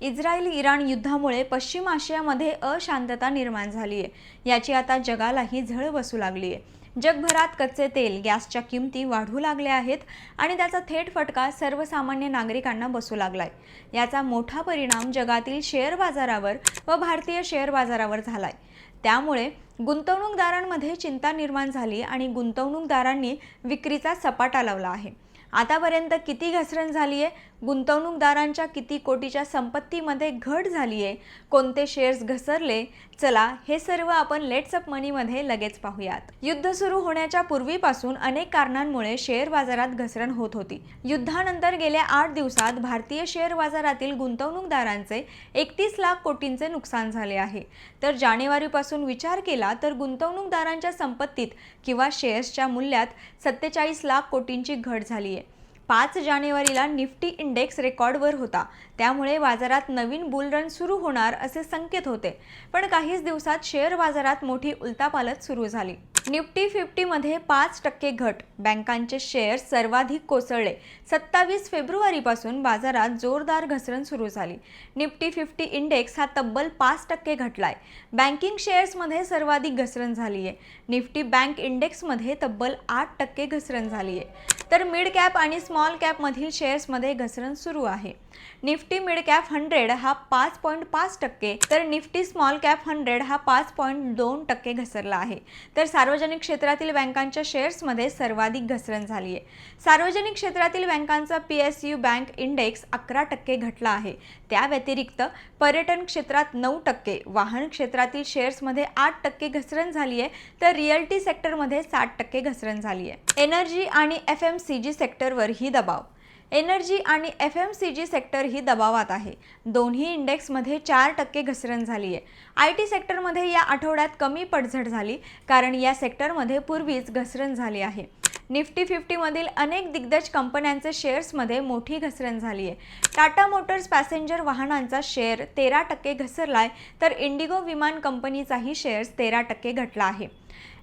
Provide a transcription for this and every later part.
Israel-Iran युद्धामुळे पश्चिम आशियामध्ये अशांतता निर्माण झाली आहे। याची आता जगालाही झळ बसू लागली आहे। जगभरात कच्चे तेल, गॅसच्या किमती वाढू लागल्या आहेत आणि त्याचा थेट फटका सर्वसामान्य नागरिकांना बसू लागलाय। याचा मोठा परिणाम जगातील शेअर बाजारावर व भारतीय शेअर बाजारावर झालाय। त्यामुळे गुंतवणूकदारांमध्ये चिंता निर्माण झाली आणि गुंतवणूकदारांनी विक्रीचा सपाटा लावला आहे। आतापर्यंत किती घसरण झाली आहे, गुंतवणूकदारांच्या किती कोटीच्या संपत्तीमध्ये घट झाली आहे, कोणते शेअर्स घसरले, चला हे सर्व आपण लेट्स अप मनीमध्ये लगेच पाहूयात। युद्ध सुरू होण्याच्या पूर्वीपासून अनेक कारणांमुळे शेअर बाजारात घसरण होत होती। युद्धानंतर गेल्या 8 दिवसात भारतीय शेअर बाजारातील गुंतवणूकदारांचे 31 लाख कोटींचे नुकसान झाले आहे। तर जानेवारीपासून विचार केला तर गुंतवणूकदारांच्या संपत्तीत किंवा शेअर्सच्या मूल्यात 47 लाख कोटींची घट झाली आहे। 5 जानेवारीला निफ्टी इंडेक्स रेकॉर्डवर होता, त्यामुळे बाजारात नवीन बुल रन सुरू होणार असे संकेत होते। पण काहीच दिवसात शेअर बाजारात मोठी उलथापालथ सुरू झाली। निफ्टी 50 मध्ये 5% घट, बँकांचे शेअर्स सर्वाधिक कोसळले। 27 फेब्रुवारीपासून बाजारात जोरदार घसरण सुरू झाली। निफ्टी 50 इंडेक्स हा तब्बल 5% घटलाय। बँकिंग शेअर्समध्ये सर्वाधिक घसरण झाली आहे। निफ्टी बँक इंडेक्समध्ये तब्बल 8% घसरण झाली आहे। तर मिड कॅप आणि स्मॉल कॅप मधील शेअर्समध्ये घसरण सुरू आहे। निफ्टी मिड कॅप 100 हा 5.5%, तर निफ्टी स्मॉल कॅप 100 हा 5.2% घसरला आहे। तर सार्वजनिक क्षेत्रातील बँकांच्या शेअर्समध्ये सर्वाधिक घसरण झाली आहे। सार्वजनिक क्षेत्रातील बँकांचा PSU बँक इंडेक्स 11% घटला आहे। त्या व्यतिरिक्त पर्यटन क्षेत्रात 9%, वाहन क्षेत्रातील शेअर्समध्ये 8% घसरण झाली आहे, तर रिअल्टी सेक्टरमध्ये 60% घसरण झाली आहे। एनर्जी आणि FMCG सेक्टरवर ही दबाव। एनर्जी आणि FMCG सेक्टर ही दबावात आहे। दोन्ही इंडेक्समध्ये 4% घसरण झाली आहे। IT सेक्टरमध्ये या आठवड्यात कमी पडझड झाली, कारण या सेक्टरमध्ये पूर्वीच घसरण झाली आहे। निफ्टी 50 मधील अनेक दिग्गज कंपन्यांचे शेअर्समध्ये मोठी घसरण झाली आहे। टाटा मोटर्स पॅसेंजर वाहनांचा शेअर 13% घसरलाय, तर इंडिगो विमान कंपनीचाही शेअर्स 13% घटला आहे।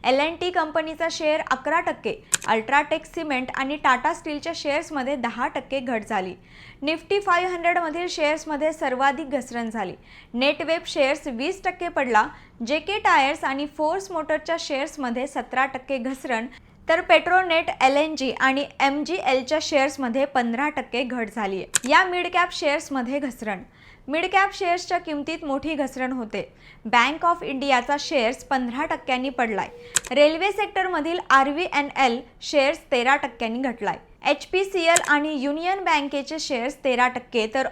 L&T कंपनीचा शेअर 11%, अल्ट्राटेक सिमेंट आणि टाटा स्टीलच्या शेअर्समध्ये 10% घट झाली। निफ्टी 500 मधील शेअर्समध्ये सर्वाधिक घसरण झाली। नेटवेब शेअर्स 20% पडला। JK टायर्स आणि फोर्स मोटरच्या शेअर्समध्ये 17% घसरण, तर पेट्रोनेट, LNG आणि MGLच्या शेअर्समध्ये 15% घट झाली आहे। या मिड कॅप शेअर्समध्ये घसरण। मिड कॅप शेअर्सच्या किमतीत मोठी घसरण होते। बँक ऑफ इंडियाचा शेअर्स 15% पडलाय। रेल्वे सेक्टरमधील RVNL शेअर्स 13% घटलाय। HPCL आणि युनियन बँकेचे शेअर्स 13%, तर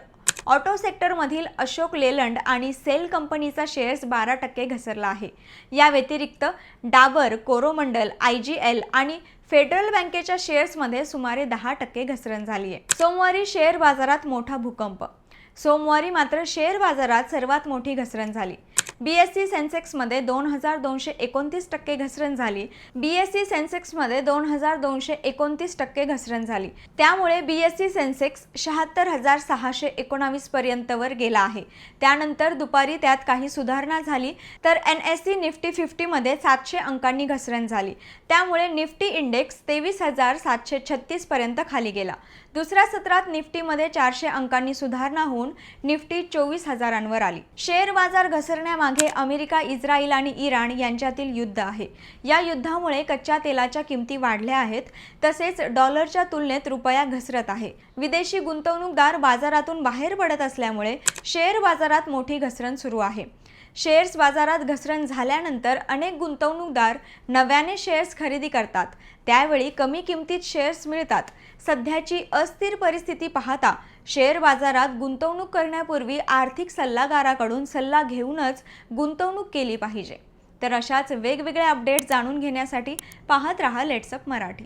ऑटो सेक्टरमधील अशोक लेलंड आणि सेल कंपनीचा शेअर्स 12% घसरला आहे। या व्यतिरिक्त डाबर, कोरोमंडल, IGL आणि फेडरल बँकेच्या शेअर्समध्ये सुमारे 10% घसरण झाली आहे। सोमवारी शेअर बाजारात मोठा भूकंप। सोमवारी मात्र शेअर बाजारात सर्वात मोठी घसरण झाली। BSE सेन्सेक्समध्ये 2229% घसरण झाली। BSE सेन्सेक्समध्ये 2229% घसरण झाली। त्यामुळे BSE सेन्सेक्स 76,619 पर्यंत वर गेला आहे। त्यानंतर दुपारी त्यात काही सुधारणा झाली, तर NSE निफ्टी 50 मध्ये 700 अंकांनी घसरण झाली। त्यामुळे निफ्टी इंडेक्स 23,736 पर्यंत खाली गेला। दुसऱ्या सत्रात निफ्टीमध्ये 400 अंकांनी सुधारणा होऊन निफ्टी 24,000वर आली। शेअर बाजार घसरण्यामागे अमेरिका, इस्रायल आणि इराण यांच्यातील युद्ध आहे। या युद्धामुळे कच्च्या तेलाच्या किमती वाढल्या आहेत, तसेच डॉलरच्या तुलनेत रुपया घसरत आहे। विदेशी गुंतवणूकदार बाजारातून बाहेर पडत असल्यामुळे शेअर बाजारात मोठी घसरण सुरू आहे। शेअर्स बाजारात घसरण झाल्यानंतर अनेक गुंतवणूकदार नव्याने शेअर्स खरेदी करतात, त्यावेळी कमी किमतीत शेअर्स मिळतात। सध्याची अस्थिर परिस्थिती पाहता शेअर बाजारात गुंतवणूक करण्यापूर्वी आर्थिक सल्लागाराकडून सल्ला घेऊनच गुंतवणूक केली पाहिजे। तर अशाच वेगवेगळ्या अपडेट्स जाणून घेण्यासाठी पाहत रहा लेट्स अप मराठी।